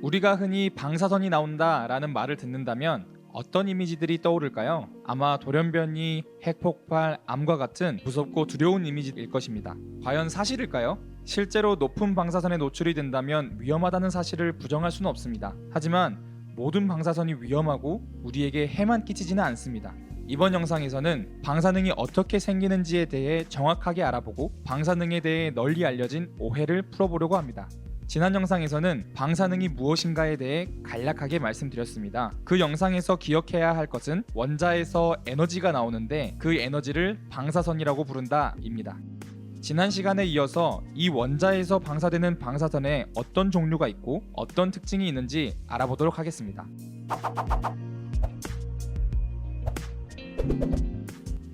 우리가 흔히 방사선이 나온다 라는 말을 듣는다면 어떤 이미지들이 떠오를까요? 아마 돌연변이, 핵폭발, 암과 같은 무섭고 두려운 이미지일 것입니다. 과연 사실일까요? 실제로 높은 방사선에 노출이 된다면 위험하다는 사실을 부정할 수는 없습니다. 하지만 모든 방사선이 위험하고 우리에게 해만 끼치지는 않습니다. 이번 영상에서는 방사능이 어떻게 생기는지에 대해 정확하게 알아보고 방사능에 대해 널리 알려진 오해를 풀어보려고 합니다. 지난 영상에서는 방사능이 무엇인가에 대해 간략하게 말씀드렸습니다. 그 영상에서 기억해야 할 것은 원자에서 에너지가 나오는데 그 에너지를 방사선이라고 부른다 입니다. 지난 시간에 이어서 이 원자에서 방사되는 방사선에 어떤 종류가 있고 어떤 특징이 있는지 알아보도록 하겠습니다.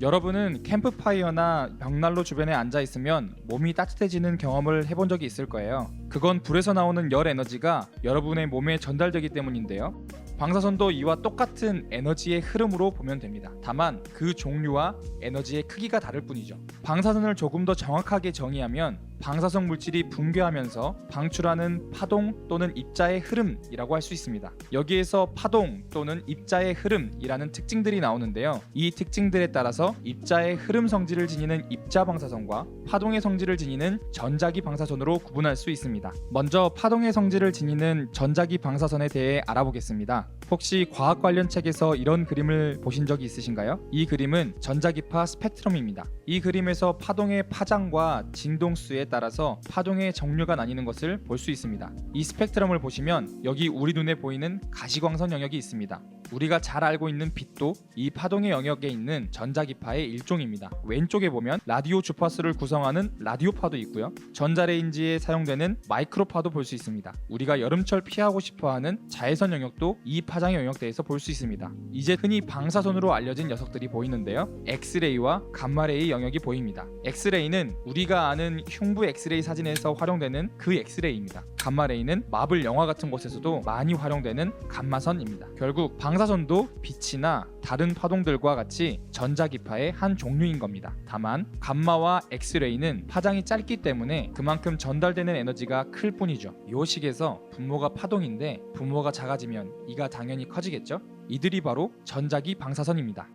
여러분은 캠프파이어나 벽난로 주변에 앉아 있으면 몸이 따뜻해지는 경험을 해본 적이 있을 거예요. 그건 불에서 나오는 열 에너지가 여러분의 몸에 전달되기 때문인데요. 방사선도 이와 똑같은 에너지의 흐름으로 보면 됩니다. 다만 그 종류와 에너지의 크기가 다를 뿐이죠. 방사선을 조금 더 정확하게 정의하면 방사성 물질이 붕괴하면서 방출하는 파동 또는 입자의 흐름이라고 할 수 있습니다. 여기에서 파동 또는 입자의 흐름이라는 특징들이 나오는데요. 이 특징들에 따라서 입자의 흐름 성질을 지니는 입자 방사선과 파동의 성질을 지니는 전자기 방사선으로 구분할 수 있습니다. 먼저 파동의 성질을 지니는 전자기 방사선에 대해 알아보겠습니다. 혹시 과학 관련 책에서 이런 그림을 보신 적이 있으신가요? 이 그림은 전자기파 스펙트럼입니다. 이 그림에서 파동의 파장과 진동수에 따라서 파동의 종류가 나뉘는 것을 볼 수 있습니다. 이 스펙트럼을 보시면 여기 우리 눈에 보이는 가시광선 영역이 있습니다. 우리가 잘 알고 있는 빛도 이 파동의 영역에 있는 전자기파의 일종입니다. 왼쪽에 보면 라디오 주파수를 구성하는 라디오파도 있고요. 전자레인지에 사용되는 마이크로파도 볼 수 있습니다. 우리가 여름철 피하고 싶어하는 자외선 영역도 이 파장의 영역대에서 볼 수 있습니다. 이제 흔히 방사선으로 알려진 녀석들이 보이는데요. 엑스레이와 감마레이 영역이 보입니다. 엑스레이는 우리가 아는 흉부 엑스레이 사진에서 활용되는 그 엑스레이입니다. 감마레이는 마블 영화 같은 곳에서도 많이 활용되는 감마선입니다. 결국 방사선도 빛이나 다른 파동들과 같이 전자기파의 한 종류인 겁니다. 다만 감마와 엑스레이는 파장이 짧기 때문에 그만큼 전달되는 에너지가 클 뿐이죠. 이 식에서 분모가 파동인데 분모가 작아지면 이가 당연히 커지겠죠? 이들이 바로 전자기 방사선입니다.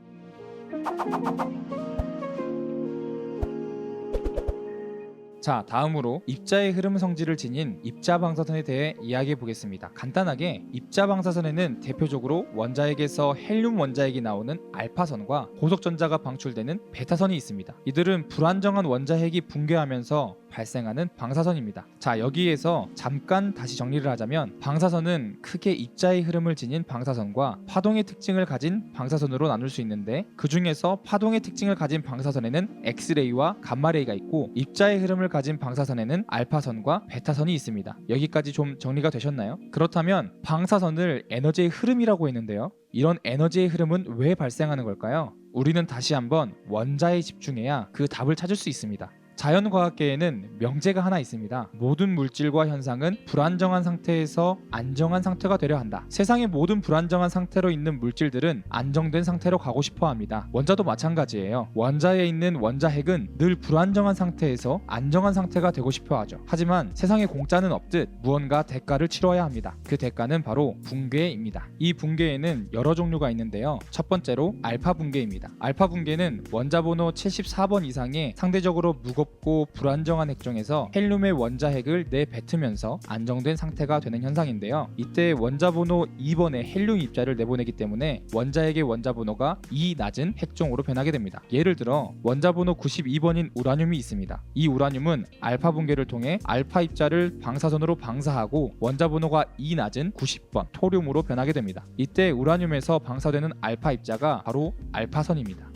자, 다음으로 입자의 흐름 성질을 지닌 입자 방사선에 대해 이야기해 보겠습니다. 간단하게 입자 방사선에는 대표적으로 원자핵에서 헬륨 원자핵이 나오는 알파선과 고속전자가 방출되는 베타선이 있습니다. 이들은 불안정한 원자핵이 붕괴하면서 발생하는 방사선입니다. 자, 여기에서 잠깐 다시 정리를 하자면 방사선은 크게 입자의 흐름을 지닌 방사선과 파동의 특징을 가진 방사선으로 나눌 수 있는데 그 중에서 파동의 특징을 가진 방사선에는 엑스레이와 감마레이가 있고 입자의 흐름을 가진 방사선에는 알파선과 베타선이 있습니다. 여기까지 좀 정리가 되셨나요? 그렇다면 방사선을 에너지의 흐름이라고 했는데요. 이런 에너지의 흐름은 왜 발생하는 걸까요? 우리는 다시 한번 원자에 집중해야 그 답을 찾을 수 있습니다. 자연과학계에는 명제가 하나 있습니다. 모든 물질과 현상은 불안정한 상태에서 안정한 상태가 되려 한다. 세상의 모든 불안정한 상태로 있는 물질들은 안정된 상태로 가고 싶어 합니다. 원자도 마찬가지예요. 원자에 있는 원자핵은 늘 불안정한 상태에서 안정한 상태가 되고 싶어 하죠. 하지만 세상에 공짜는 없듯 무언가 대가를 치러야 합니다. 그 대가는 바로 붕괴입니다. 이 붕괴에는 여러 종류가 있는데요. 첫 번째로 알파 붕괴입니다. 알파 붕괴는 원자 번호 74번 이상의 상대적으로 무겁고 불안정한 핵종에서 헬륨의 원자핵을 내뱉으면서 안정된 상태가 되는 현상인데요. 이때 원자 번호 2번의 헬륨 입자를 내보내기 때문에 원자핵의 원자 번호가 2 낮은 핵종으로 변하게 됩니다. 예를 들어 원자 번호 92번인 우라늄이 있습니다. 이 우라늄은 알파 붕괴를 통해 알파 입자를 방사선으로 방사하고 원자 번호가 2 낮은 90번 토륨으로 변하게 됩니다. 이때 우라늄에서 방사되는 알파 입자가 바로 알파선입니다.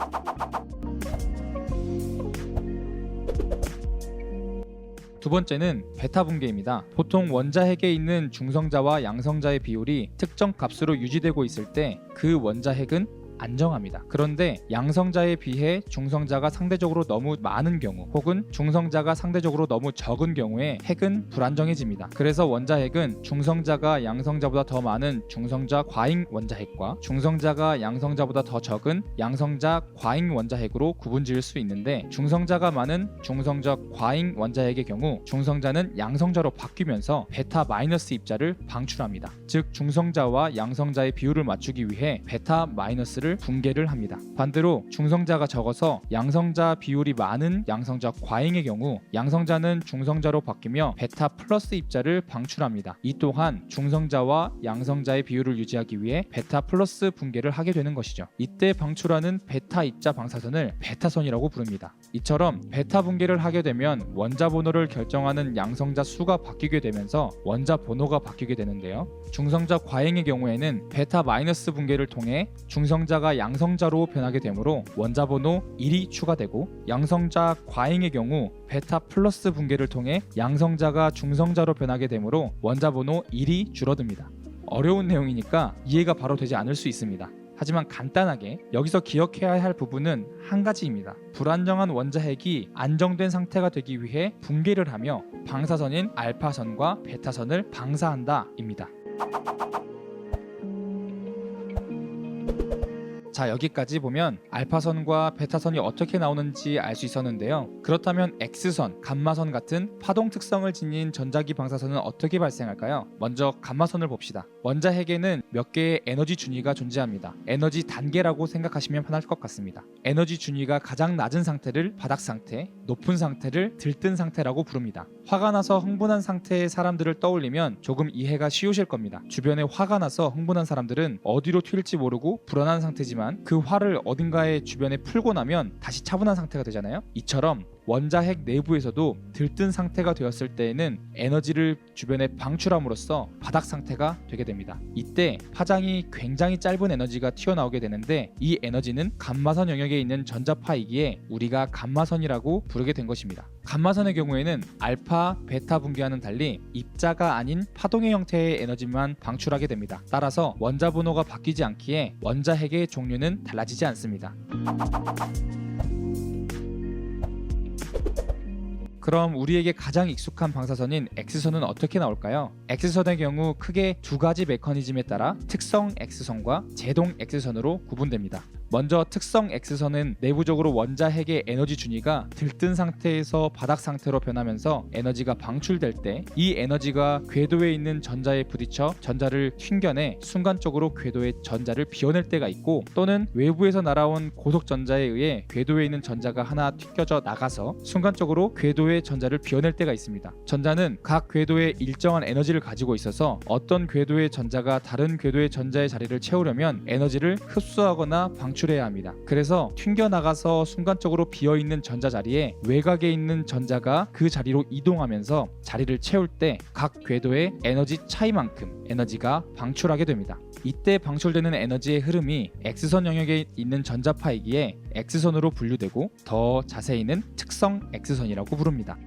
두 번째는 베타 붕괴입니다. 보통 원자핵에 있는 중성자와 양성자의 비율이 특정 값으로 유지되고 있을 때 그 원자핵은 안정합니다. 그런데 양성자에 비해 중성자가 상대적으로 너무 많은 경우 혹은 중성자가 상대적으로 너무 적은 경우에 핵은 불안정해집니다. 그래서 원자핵은 중성자가 양성자보다 더 많은 중성자 과잉 원자핵과 중성자가 양성자보다 더 적은 양성자 과잉 원자핵으로 구분지을 수 있는데, 중성자가 많은 중성자 과잉 원자핵의 경우 중성자는 양성자로 바뀌면서 베타 마이너스 입자를 방출합니다. 즉 중성자와 양성자의 비율을 맞추기 위해 베타 마이너스를 붕괴를 합니다. 반대로 중성자가 적어서 양성자 비율이 많은 양성자 과잉의 경우 양성자는 중성자로 바뀌며 베타 플러스 입자를 방출합니다. 이 또한 중성자와 양성자의 비율을 유지하기 위해 베타 플러스 붕괴를 하게 되는 것이죠. 이때 방출하는 베타 입자 방사선을 베타선이라고 부릅니다. 이처럼 베타 붕괴를 하게 되면 원자 번호를 결정하는 양성자 수가 바뀌게 되면서 원자 번호가 바뀌게 되는데요. 중성자 과잉의 경우에는 베타 마이너스 붕괴를 통해 중성자가 양성자로 변하게 되므로 원자 번호 1이 추가되고, 양성자 과잉의 경우 베타 플러스 붕괴를 통해 양성자가 중성자로 변하게 되므로 원자 번호 1이 줄어듭니다. 어려운 내용이니까 이해가 바로 되지 않을 수 있습니다. 하지만 간단하게 여기서 기억해야 할 부분은 한 가지입니다. 불안정한 원자핵이 안정된 상태가 되기 위해 붕괴를 하며 방사선인 알파선과 베타선을 방사한다 입니다. 자, 여기까지 보면 알파선과 베타선이 어떻게 나오는지 알 수 있었는데요. 그렇다면 X선, 감마선 같은 파동 특성을 지닌 전자기 방사선은 어떻게 발생할까요? 먼저 감마선을 봅시다. 원자핵에는 몇 개의 에너지 준위가 존재합니다. 에너지 단계라고 생각하시면 편할 것 같습니다. 에너지 준위가 가장 낮은 상태를 바닥 상태, 높은 상태를 들뜬 상태라고 부릅니다. 화가 나서 흥분한 상태의 사람들을 떠올리면 조금 이해가 쉬우실 겁니다. 주변에 화가 나서 흥분한 사람들은 어디로 튈지 모르고 불안한 상태지만 그 화를 어딘가에 주변에 풀고 나면 다시 차분한 상태가 되잖아요. 이처럼 원자핵 내부에서도 들뜬 상태가 되었을 때에는 에너지를 주변에 방출함으로써 바닥 상태가 되게 됩니다. 이때 파장이 굉장히 짧은 에너지가 튀어나오게 되는데, 이 에너지는 감마선 영역에 있는 전자파이기에 우리가 감마선이라고 부르게 된 것입니다. 감마선의 경우에는 알파, 베타 붕괴와는 달리 입자가 아닌 파동의 형태의 에너지만 방출하게 됩니다. 따라서 원자 번호가 바뀌지 않기에 원자핵의 종류는 달라지지 않습니다. 그럼 우리에게 가장 익숙한 방사선인 X선은 어떻게 나올까요? X선의 경우 크게 두 가지 메커니즘에 따라 특성 X선과 제동 X선으로 구분됩니다. 먼저 특성 X선은 내부적으로 원자핵의 에너지 준위가 들뜬 상태에서 바닥 상태로 변하면서 에너지가 방출될 때 이 에너지가 궤도에 있는 전자에 부딪혀 전자를 튕겨내 순간적으로 궤도의 전자를 비워낼 때가 있고, 또는 외부에서 날아온 고속전자에 의해 궤도에 있는 전자가 하나 튕겨져 나가서 순간적으로 궤도의 전자를 비워낼 때가 있습니다. 전자는 각 궤도에 일정한 에너지를 가지고 있어서 어떤 궤도의 전자가 다른 궤도의 전자의 자리를 채우려면 에너지를 흡수하거나 방출해야 합니다. 그래서 튕겨나가서 순간적으로 비어있는 전자 자리에 외곽에 있는 전자가 그 자리로 이동하면서 자리를 채울 때 각 궤도의 에너지 차이만큼 에너지가 방출하게 됩니다. 이때 방출되는 에너지의 흐름이 X선 영역에 있는 전자파이기에 X선으로 분류되고, 더 자세히는 특성 X선이라고 부릅니다.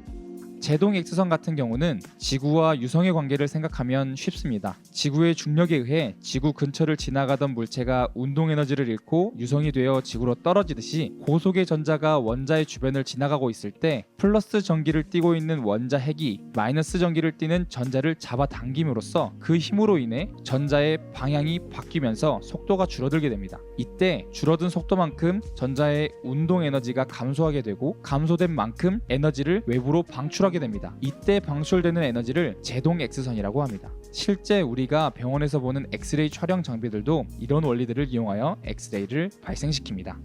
제동 X선 같은 경우는 지구와 유성의 관계를 생각하면 쉽습니다. 지구의 중력에 의해 지구 근처를 지나가던 물체가 운동 에너지를 잃고 유성이 되어 지구로 떨어지듯이, 고속의 전자가 원자의 주변을 지나가고 있을 때 플러스 전기를 띠고 있는 원자핵이 마이너스 전기를 띠는 전자를 잡아당김으로써 그 힘으로 인해 전자의 방향이 바뀌면서 속도가 줄어들게 됩니다. 이때 줄어든 속도만큼 전자의 운동 에너지가 감소하게 되고, 감소된 만큼 에너지를 외부로 방출하게 됩니다. 이때 방출되는 에너지를 제동 X선이라고 합니다. 실제 우리가 병원에서 보는 엑스레이 촬영 장비들도 이런 원리들을 이용하여 엑스레이를 발생시킵니다.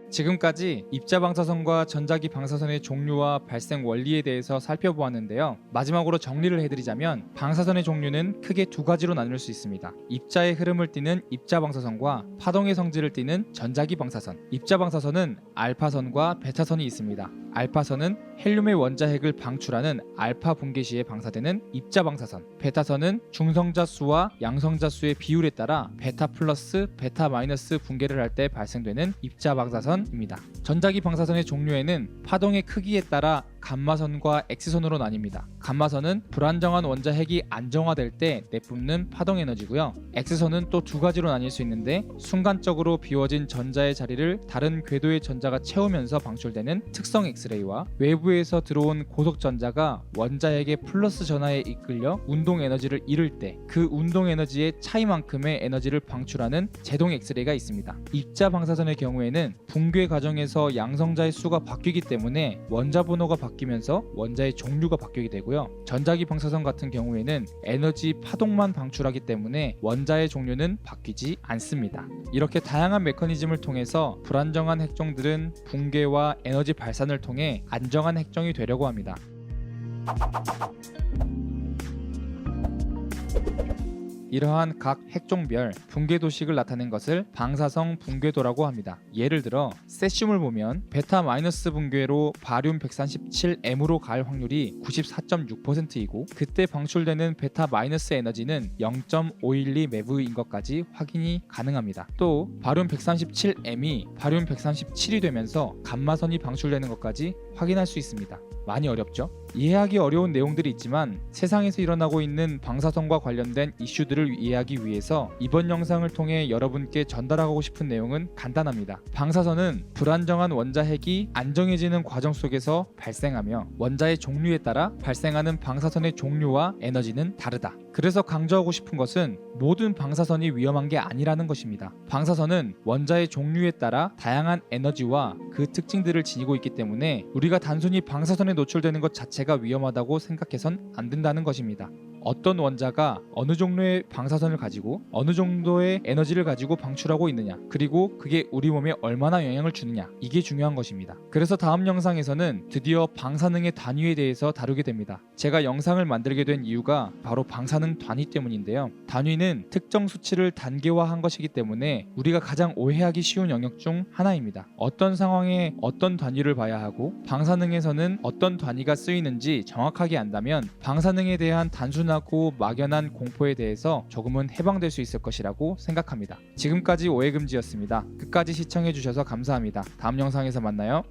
지금까지 입자 방사선과 전자기 방사선의 종류와 발생 원리에 대해서 살펴보았는데요. 마지막으로 정리를 해드리자면, 방사선의 종류는 크게 두 가지로 나눌 수 있습니다. 입자의 흐름을 띠는 입자 방사선과 파동의 성질을 띠는 전자기 방사선. 입자 방사선은 알파선과 베타선이 있습니다. 알파선은 헬륨의 원자핵을 방출하는 알파 붕괴 시에 방사되는 입자 방사선, 베타선은 중성자 수와 양성자 수의 비율에 따라 베타 플러스, 베타 마이너스 붕괴를 할 때 발생되는 입자 방사선입니다. 전자기 방사선의 종류에는 파동의 크기에 따라 감마선과 X선으로 나뉩니다. 감마선은 불안정한 원자 핵이 안정화될 때 내뿜는 파동 에너지고요. X선은 또 두 가지로 나뉠 수 있는데 순간적으로 비워진 전자의 자리를 다른 궤도의 전자가 채우면서 방출되는 특성 엑스레이와 외부에서 들어온 고속 전자가 원자 핵의 플러스 전하에 이끌려 운동 에너지를 잃을 때 그 운동 에너지의 차이만큼의 에너지를 방출하는 제동 엑스레이가 있습니다. 입자 방사선의 경우에는 붕괴 과정에서 양성자의 수가 바뀌기 때문에 원자 번호가 바뀌면서 원자의 종류가 바뀌게 되고요. 전자기 방사선 같은 경우에는 에너지 파동만 방출하기 때문에 원자의 종류는 바뀌지 않습니다. 이렇게 다양한 메커니즘을 통해서 불안정한 핵종들은 붕괴와 에너지 발산을 통해 안정한 핵종이 되려고 합니다. 이러한 각 핵종별 붕괴 도식을 나타낸 것을 방사성 붕괴도라고 합니다. 예를 들어 세슘을 보면 베타 마이너스 붕괴로 바륨 137M으로 갈 확률이 94.6%이고 그때 방출되는 베타 마이너스 에너지는 0.512 메브인 것까지 확인이 가능합니다. 또 바륨 137M이 바륨 137이 되면서 감마선이 방출되는 것까지 확인할 수 있습니다. 많이 어렵죠? 이해하기 어려운 내용들이 있지만 세상에서 일어나고 있는 방사선과 관련된 이슈들을 이해하기 위해서 이번 영상을 통해 여러분께 전달하고 싶은 내용은 간단합니다. 방사선은 불안정한 원자 핵이 안정해지는 과정 속에서 발생하며 원자의 종류에 따라 발생하는 방사선의 종류와 에너지는 다르다. 그래서 강조하고 싶은 것은 모든 방사선이 위험한 게 아니라는 것입니다. 방사선은 원자의 종류에 따라 다양한 에너지와 그 특징들을 지니고 있기 때문에 우리가 단순히 방사선에 노출되는 것 자체가 위험하다고 생각해선 안 된다는 것입니다. 어떤 원자가 어느 종류의 방사선을 가지고 어느 정도의 에너지를 가지고 방출하고 있느냐, 그리고 그게 우리 몸에 얼마나 영향을 주느냐, 이게 중요한 것입니다. 그래서 다음 영상에서는 드디어 방사능의 단위에 대해서 다루게 됩니다. 제가 영상을 만들게 된 이유가 바로 방사능 단위 때문인데요. 단위는 특정 수치를 단계화한 것이기 때문에 우리가 가장 오해하기 쉬운 영역 중 하나입니다. 어떤 상황에 어떤 단위를 봐야 하고 방사능에서는 어떤 단위가 쓰이는지 정확하게 안다면 방사능에 대한 단순하고 막연한 공포에 대해서 조금은 해방될 수 있을 것이라고 생각합니다. 지금까지 오해금지였습니다. 끝까지 시청해주셔서 감사합니다. 다음 영상에서 만나요.